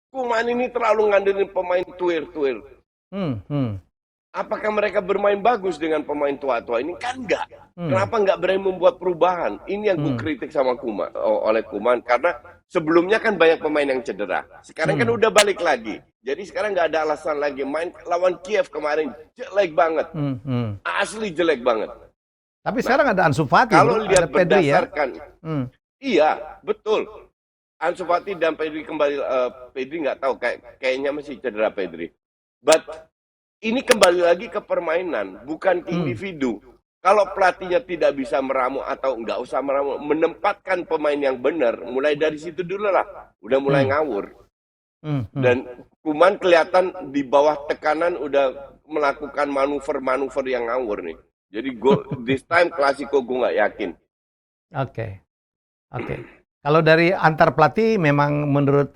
Kuman ini terlalu ngandelin pemain tuir-tuir. Hmm, hmm, Apakah mereka bermain bagus dengan pemain tua-tua ini? Kan enggak. hmm, Kenapa enggak berani membuat perubahan? Ini yang gue hmm, kritik sama Kuman, oleh Kuman, karena sebelumnya kan banyak pemain yang cedera. Sekarang kan hmm, udah balik lagi. Jadi sekarang nggak ada alasan lagi. Main lawan Kiev kemarin jelek banget. hmm, hmm. Asli jelek banget. Tapi Nah, sekarang ada Ansu Fati, kalau bro. Ada lihat Pedri ya. berdasarkan, Hmm, iya, betul. Ansu Fati dan Pedri kembali, Pedri nggak tahu, kayaknya masih cedera Pedri. But ini kembali lagi ke permainan, bukan ke hmm, individu. Kalau pelatihnya tidak bisa meramu atau nggak usah meramu, menempatkan pemain yang benar, mulai dari situ dulu lah. Udah mulai hmm, ngawur. hmm, hmm. Dan Kuman kelihatan di bawah tekanan udah melakukan manuver-manuver yang ngawur nih. Jadi this time Klasiko gue nggak yakin. Oke, oke. Kalau dari antar pelatih, memang menurut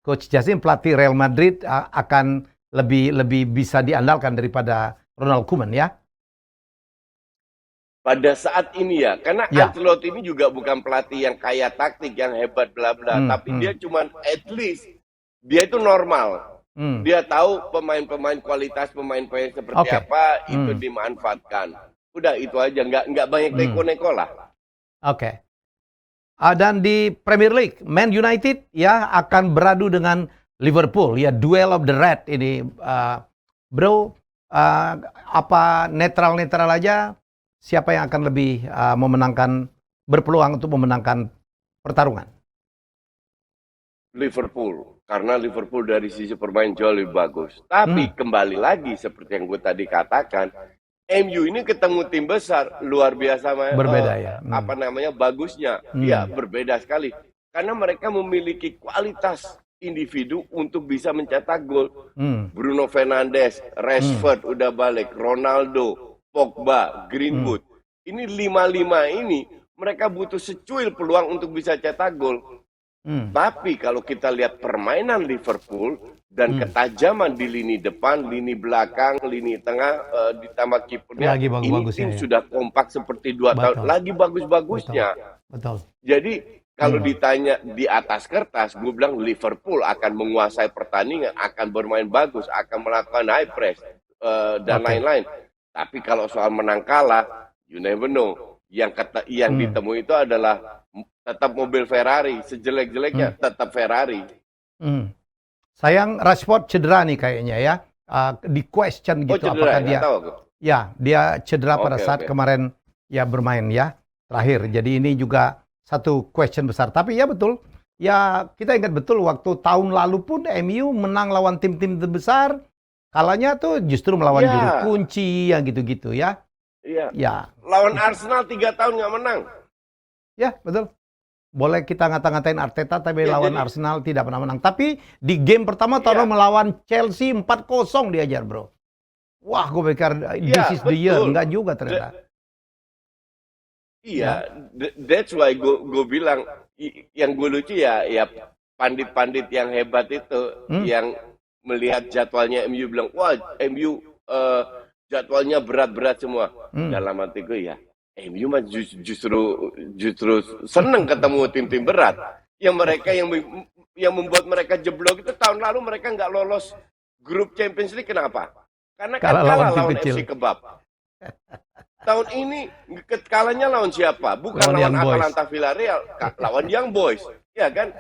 Coach Jasim, pelatih Real Madrid akan lebih bisa diandalkan daripada Ronald Koeman ya? Pada saat ini ya, karena Ya. Ancelotti ini juga bukan pelatih yang kaya taktik, yang hebat bla bla, Hmm, tapi hmm, dia cuman at least dia itu normal. hmm. Dia tahu pemain-pemain kualitas pemain-pemain seperti Oke. apa itu Hmm, dimanfaatkan. Udah itu aja, nggak banyak hmm. neko-neko lah. Oke. Dan di Premier League, Man United ya akan beradu dengan Liverpool, ya, Duel of the Red ini, bro. Apa netral-netral aja, siapa yang akan lebih berpeluang untuk memenangkan pertarungan? Liverpool, karena Liverpool dari sisi permain jauh lebih bagus. Tapi Hmm, kembali lagi seperti yang gue tadi katakan, MU ini ketemu tim besar luar biasa, berbeda ya. apa namanya, bagusnya. Ya Hmm, berbeda sekali karena mereka memiliki kualitas individu untuk bisa mencetak gol. hmm, Bruno Fernandes, hmm, Rashford udah balik, Ronaldo, Pogba, hmm, Greenwood. Ini lima-lima ini mereka butuh secuil peluang untuk bisa cetak gol. hmm, Tapi kalau kita lihat permainan Liverpool dan hmm. ketajaman di lini depan, lini belakang, lini tengah, ditambah kipernya, Lagi ini bagus-bagusnya tim ya. sudah kompak seperti 2 tahun. Betul, Lagi betul, bagus-bagusnya. betul. Jadi kalau Hmm, ditanya di atas kertas, gue bilang Liverpool akan menguasai pertandingan, akan bermain bagus, akan melakukan high press, dan oke. lain-lain. Tapi kalau soal menang kalah, you never know. Yang Hmm, ditemui itu adalah tetap mobil Ferrari, sejelek-jeleknya hmm, tetap Ferrari. hmm. Sayang Rashford cedera nih kayaknya ya. Di question Oh gitu cedera, apakah nggak dia, tahu aku. ya, dia cedera pada Oke saat oke. kemarin ya bermain ya terakhir. Jadi ini juga satu question besar. Tapi ya betul, ya kita ingat betul waktu tahun lalu pun MU menang lawan tim-tim besar, kalahnya tuh justru melawan juru Iya, kunci yang gitu-gitu ya. iya. Ya, Lawan Arsenal 3 tahun nggak menang. ya betul. Boleh kita ngata-ngatain Arteta, tapi Ya lawan jadi, Arsenal tidak pernah menang. Tapi di game pertama tahun iya, melawan Chelsea 4-0 diajar, bro. Wah, gue pikir this iya is the year. betul. Enggak juga ternyata. Da- Ya. iya, that's why gue bilang yang gue lucu ya pandit-pandit yang hebat itu Hmm, yang melihat jadwalnya MU bilang, wah MU jadwalnya berat-berat semua. hmm. Dalam hatiku ya, MU mah justru seneng ketemu tim-tim berat. Yang mereka yang membuat mereka jeblok itu tahun lalu mereka nggak lolos grup Champions League, kenapa? Karena kan Kalah lawan kalah tim lawan kecil. FC Kebab. Tahun ini kalahnya lawan siapa? Bukan Lawan lawan Young Boys. Atalanta Villarreal, lawan Young Boys. Ya kan?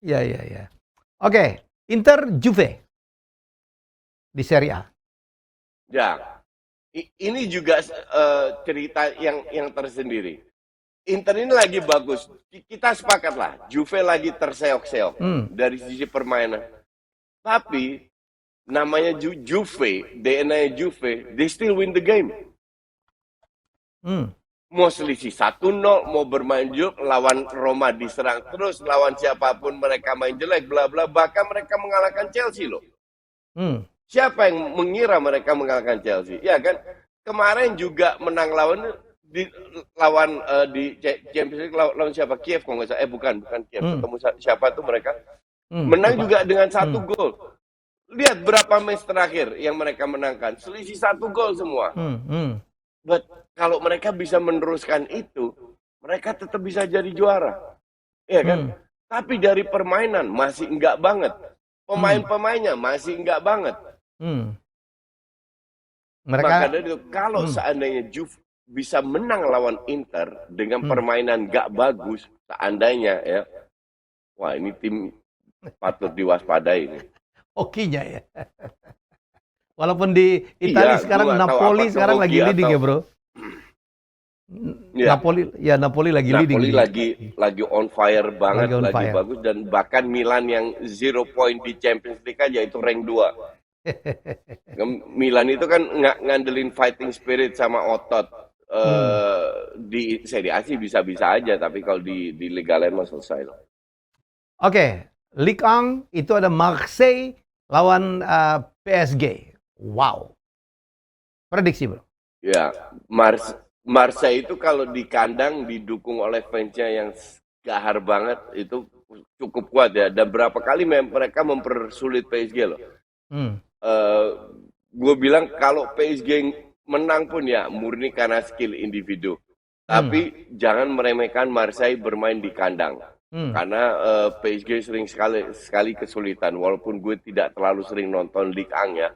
Ya, ya, ya. Oke, Inter Juve di Serie A. Ya. Ini juga cerita yang tersendiri. Inter ini lagi bagus. Kita sepakat lah, Juve lagi terseok-seok Hmm, dari sisi permainan. Tapi namanya Juve, DNA Juve, they still win the game. hmm. mau selisih 1-0, mau bermain jelek, lawan Roma diserang terus, lawan siapapun mereka main jelek, bla bla, bahkan mereka mengalahkan Chelsea loh. Hmm. Siapa yang mengira mereka mengalahkan Chelsea? Ya kan, kemarin juga menang lawan di Champions League lawan siapa? Kiev kalau nggak salah. Bukan Kiev. Hmm. Ketemu siapa tuh mereka? Lupa. Menang juga dengan 1 gol. Lihat berapa match terakhir yang mereka menangkan, selisih 1 gol semua. But kalau mereka bisa meneruskan itu, mereka tetap bisa jadi juara. Ya kan? Tapi dari permainan masih enggak banget. Pemain-pemainnya masih enggak banget. Maka dari itu, kalau seandainya Juve bisa menang lawan Inter dengan permainan enggak bagus, seandainya ya, wah ini tim patut diwaspadai nih. Hokinya ya. Walaupun di Italia sekarang Napoli sekarang lagi leading ya, Bro. Ya. Napoli lagi leading. Napoli lagi on fire banget, lagi bagus, dan bahkan Milan yang 0 point di Champions League aja itu rank 2. Milan itu kan ngandelin fighting spirit sama otot. Di Serie A sih bisa-bisa aja, tapi kalau di Liga lain mah selesai loh. Oke, Ligue 1 itu ada Marseille lawan PSG. Wow. Prediksi, Bro. Ya, Marseille itu kalau di kandang didukung oleh fansnya yang gahar banget, itu cukup kuat ya. Dan berapa kali mereka mempersulit PSG loh. Gue bilang kalau PSG menang pun ya murni karena skill individu. Tapi jangan meremehkan Marseille bermain di kandang. Karena PSG sering sekali kesulitan. Walaupun gue tidak terlalu sering nonton Ligue 1 ya.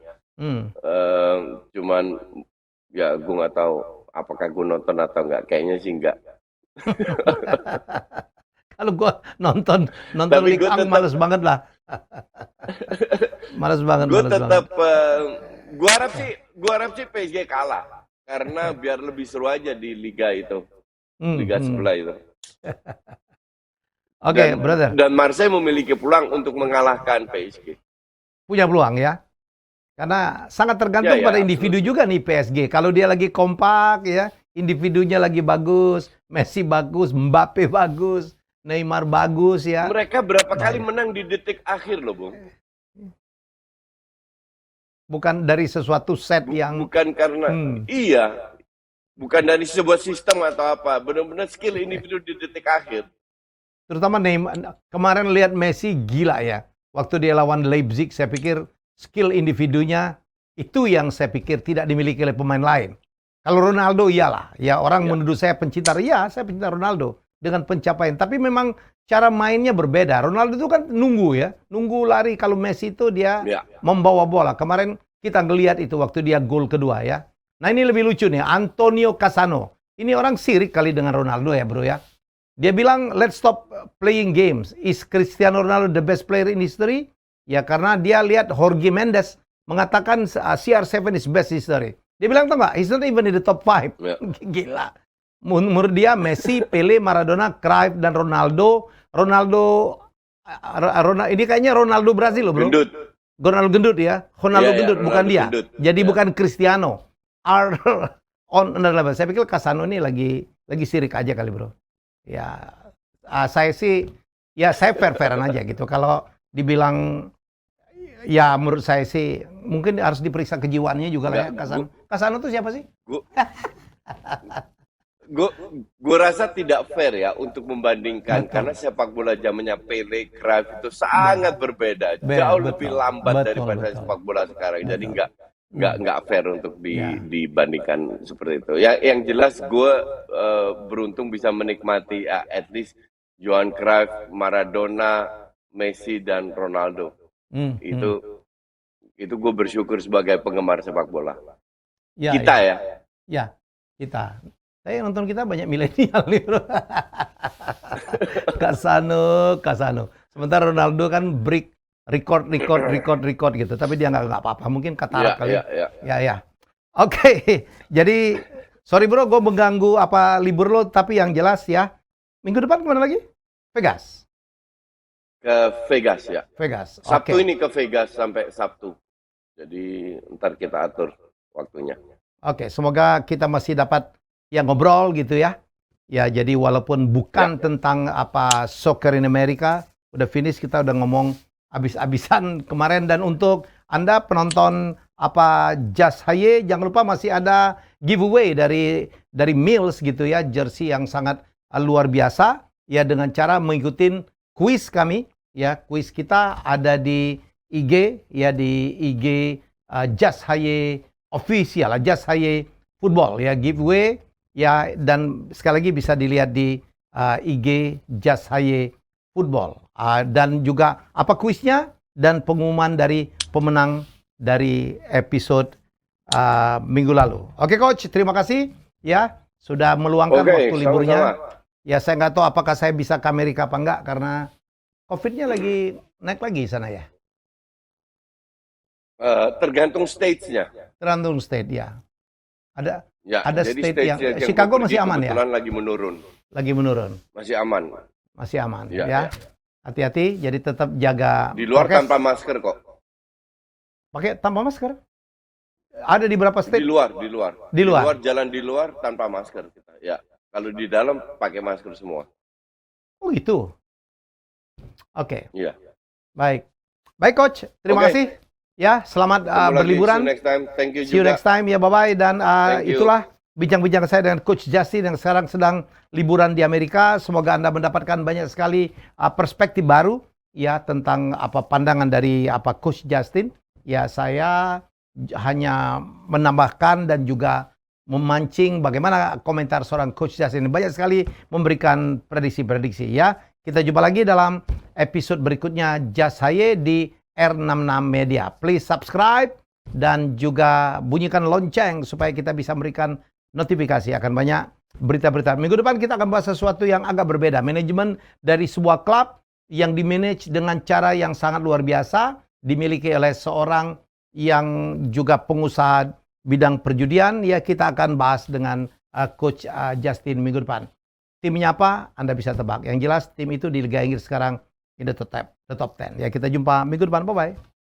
Cuman ya gue nggak tahu apakah gue nonton atau enggak. Kayaknya sih enggak. Kalau gue nonton Ligue 1 males banget lah. Males banget. Gue tetap gue harap sih PSG kalah karena biar lebih seru aja di liga itu. Liga sebelah itu. Oke, brother. Dan Marseille memiliki peluang untuk mengalahkan PSG. Punya peluang ya. Karena sangat tergantung pada individu juga nih PSG. Kalau dia lagi kompak ya, individunya lagi bagus, Messi bagus, Mbappe bagus, Neymar bagus ya. Mereka berapa kali menang di detik akhir loh, Bung? Bukan dari sesuatu set yang... Bukan karena... Iya. Bukan dari sebuah sistem atau apa. Benar-benar skill individu di detik akhir. Terutama Neymar. Kemarin lihat Messi gila ya. Waktu dia lawan Leipzig, saya pikir skill individunya itu yang saya pikir tidak dimiliki oleh pemain lain. Kalau Ronaldo iyalah. Ya orang menuduh saya pencinta. Ya, saya pencinta Ronaldo. Dengan pencapaian. Tapi memang cara mainnya berbeda. Ronaldo itu kan nunggu ya. Nunggu lari. Kalau Messi itu dia membawa bola. Kemarin kita ngelihat itu waktu dia gol kedua ya. Nah ini lebih lucu nih. Antonio Cassano. Ini orang sirik kali dengan Ronaldo ya bro ya. Dia bilang let's stop playing games. Is Cristiano Ronaldo the best player in history? Ya karena dia lihat Jorge Mendes mengatakan CR7 is best history. Dia bilang tau nggak? He's not even in the top 5. Gila. Menurut dia Messi, Pele, Maradona, Cruyff dan Ronaldo ini kayaknya Ronaldo Brazil loh bro. Ronaldo gendut ya. Ronaldo gendut bukan dia. Gendut. Jadi bukan Cristiano. Saya pikir Cassano ini lagi sirik aja kali bro. Ya saya sih ya saya fair-fairan aja gitu. Kalau dibilang ya menurut saya sih mungkin harus diperiksa kejiwaannya juga lah ya Cassano. Cassano tuh siapa sih? Gue rasa tidak fair ya untuk membandingkan karena sepak bola zamannya Pele, Cruyff itu sangat berbeda, jauh lebih lambat daripada sepak bola sekarang. Jadi nggak fair untuk dibandingkan seperti itu. Ya, yang jelas gue beruntung bisa menikmati at least Johan Cruyff, Maradona, Messi dan Ronaldo. Itu gue bersyukur sebagai penggemar sepak bola. Kita. Saya nonton kita banyak milenial nih bro. Cassano. Sementara Ronaldo kan break record gitu. Tapi dia nggak apa-apa. Mungkin katarak kali. Ya. Oke. Jadi sorry bro, gue mengganggu apa libur lo. Tapi yang jelas ya. Minggu depan kemana lagi? Vegas. Ke Vegas ya. Vegas. Sabtu ini ke Vegas sampai Sabtu. Jadi ntar kita atur waktunya. Oke. Semoga kita masih dapat ya ngobrol gitu ya. Ya, jadi walaupun bukan Ya. tentang apa soccer in America, udah finish kita udah ngomong abis-abisan kemarin. Dan untuk Anda penonton apa Just Haye, jangan lupa masih ada giveaway dari Mills gitu ya, jersey yang sangat luar biasa ya, dengan cara mengikuti kuis kami ya. Kuis kita ada di IG ya, di IG Just Haye official, Just Haye Football ya, giveaway ya, dan sekali lagi bisa dilihat di IG Just Haye Football. Dan juga apa kuisnya dan pengumuman dari pemenang dari episode minggu lalu. Oke Coach, terima kasih ya sudah meluangkan waktu liburnya. Sama-sama. Ya saya nggak tahu apakah saya bisa ke Amerika apa enggak karena COVID-nya lagi naik lagi sana ya. Tergantung stage-nya. Tergantung state ya. Ada Ya, ada jadi state yang stage-nya Chicago gua masih pergi aman ya? kebetulan lagi menurun. Lagi menurun. Masih aman. Masih aman Ya, ya. Hati-hati, jadi tetap jaga Di luar prokes. tanpa masker kok. Pakai tanpa masker? Ada di berapa Di state? luar. Di luar. Jalan di luar tanpa masker kita. Ya. Kalau di dalam pakai masker semua. Oh gitu. Oke, Iya. baik. Baik Coach, terima Oke. kasih. Ya, selamat Ketemu lagi. berliburan. See you next time. Thank you See you juga. next time ya, bye-bye. Dan Thank you. itulah bincang-bincang saya dengan Coach Justin yang sekarang sedang liburan di Amerika. Semoga Anda mendapatkan banyak sekali perspektif baru ya tentang apa pandangan dari apa Coach Justin. Ya, saya hanya menambahkan dan juga memancing bagaimana komentar seorang Coach Justin. Banyak sekali memberikan prediksi-prediksi ya. Kita jumpa lagi dalam episode berikutnya Just Haye di R66 Media. Please subscribe dan juga bunyikan lonceng supaya kita bisa memberikan notifikasi akan banyak berita-berita. Minggu depan kita akan bahas sesuatu yang agak berbeda. Manajemen dari sebuah klub yang dimanage dengan cara yang sangat luar biasa, dimiliki oleh seorang yang juga pengusaha bidang perjudian. Ya, kita akan bahas dengan Coach Justin minggu depan. Timnya apa? Anda bisa tebak. Yang jelas tim itu di Liga Inggris sekarang in the top 10. Ya, kita jumpa minggu depan. Bye-bye.